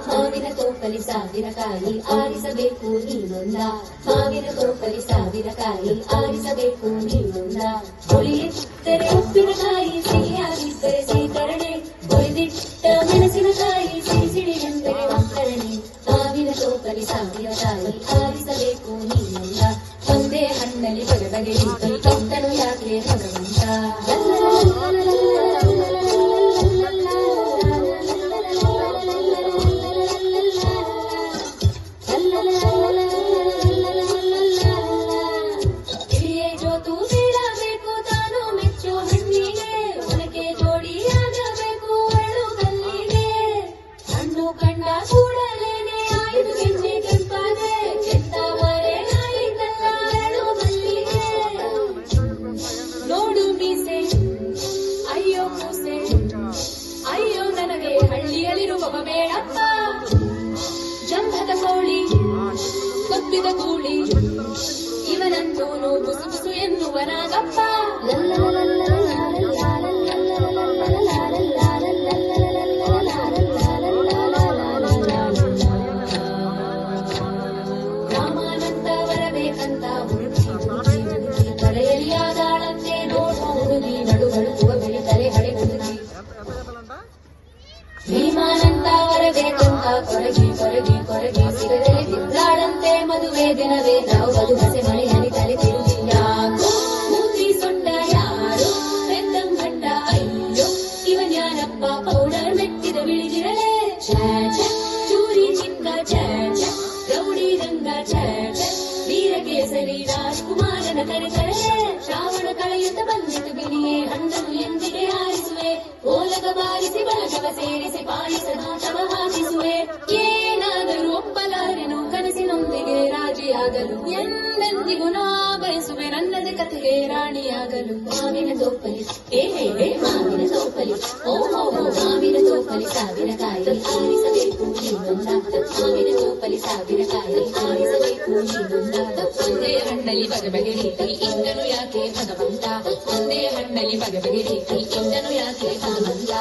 ಮಾವಿನ ತೋಪಲಿ ಸಾವಿರ ಕಾಯಿ ಆರಿಸಬೇಕು ನೀನೊಂದ ಮಾವಿನ ತೋಪಲಿ ಸಾವಿರ ಕಾಯಿ ಆರಿಸಬೇಕು ನೀನೊಂದ ಹುಳಿಯಿಟ್ಟರೆ ಉಪ್ಪಿನಕಾಯಿ ಸಿಹಿಯಾಗಿದ್ದರೆ ಸೀಕರಣೆ ಹುರಿದಿಟ್ಟ ಮೆಣಸಿನಕಾಯಿ ಸಿಡಿ ಎಂದರೆ ಒಕ್ಕರಣೆ ಮಾವಿನ ತೋಪಲಿ ಸಾವಿರ ಕಾಯಿ ಆರಿಸಬೇಕು ನೀನೊಂದ ಒಂದೇ ಹಣ್ಣಲ್ಲಿ ಬಗೆ ರೀತಿ ಕತ್ತನು ಯಾಕೆ ಭಗವಂತ ಅಯ್ಯೋ ನನಗೆ ಹಳ್ಳಿಯಲ್ಲಿರುವ ಬೇಡಪ್ಪ ಜಂಭದ ಕೋಳಿ ಕೊಬ್ಬಿದ ಗೂಳಿ ಇವನಂತೂನು ಬುಸು ಬುಸು ಎನ್ನುವನಾಗಪ್ಪ ರಾಮಾನಂದ ಬರಬೇಕಂತ ಹುಡುಕಿ ತಲೆಯಲ್ಲಿ ಆದಾಳಂತೆ ನೋಡುವ ಹುಡುಗಿ ನಡುಗಡುಕುವ ಬೆಳಿ ತಲೆ ಹಡೆ ಹುಡುಗಿ ಭೀಮಾನಂತ ಬರಬೇಕಂತ ಕೊರಗಿ ಕೊರಗಿ ಕೊರಗಿ ಸಿಗದೆಲೆ ಬಿದ್ದಾಳಂತೆ ಮದುವೆ ದಿನವೇ ನಾವು ಬದು ಹಸೆ ಮಳೆಯಲ್ಲಿ ತಲೆ ತಿರುಗಿಲ್ಲ ಮೂತಿ ಸೊಂಡ ಯಾರು ಪೆದ್ದಂಗಂಡ ಅಯ್ಯೋ ಇವನ್ಯಾನಪ್ಪ ಪೌಡರ್ ಮೆತ್ತಿದ ಬಿಳಿದಿರಲೆ ಚೂರಿ ಚಿಕ್ಕ ರೌಡಿ ರಂಗ ವೀರಕೇಸರಿ ರಾಜ್ಕುಮಾರನ ಕರೆತರಲೆ ಶ್ರಾವಣ ಕಳೆಯುತ್ತ ಬಂದಿತು ಬಿಳಿಯೇ ಹಣ್ಣನು ಎಂದಿಗೆ ಆರಿಸುವೆ ಓಲಗ ಬಾರಿಸಿ ಬಳಗವ ಸೇರಿಸಿ ಪಾಲಿಸ ನೋಟವ ಹಾಕಿಸುವೆ ಏನಾದರೂ ಒಪ್ಪಲಾರೆನು ಕನಸಿನೊಂದಿಗೆ ರಾಜಿಯಾಗಲು ಎಂದೆಂದಿಗೂ ನಾ ಬಯಸುವೆ ನನ್ನದೇ ಕಥೆಗೆ ರಾಣಿಯಾಗಲು ಮಾವಿನ ತೋಪಲಿ ಮಾವಿನ ತೋಪಲಿ ಓಹೋ ಮಾವಿನ ತೋಪಲಿ ಸಾವಿರ ಕಾಯಿ ಆರಿಸಬೇಕು ನೀನೊಂದ ಮಾವಿನ ತೋಪಲಿ ಸಾವಿರ ಕಾಯಿ ಆರಿಸಬೇಕು ನೀನೊಂದ ಒಂದೇ ಹಣ್ಣಲ್ಲಿ ಬಗೆ ರೀತಿ ಇಂದನು ಯಾಕೆ ಭಗವಂತ ಒಂದೇ ಹಣ್ಣಲ್ಲಿ ಬಗೆ ರೀತಿ ಇಂದನು ಯಾಕೆ ಭಗವಂತ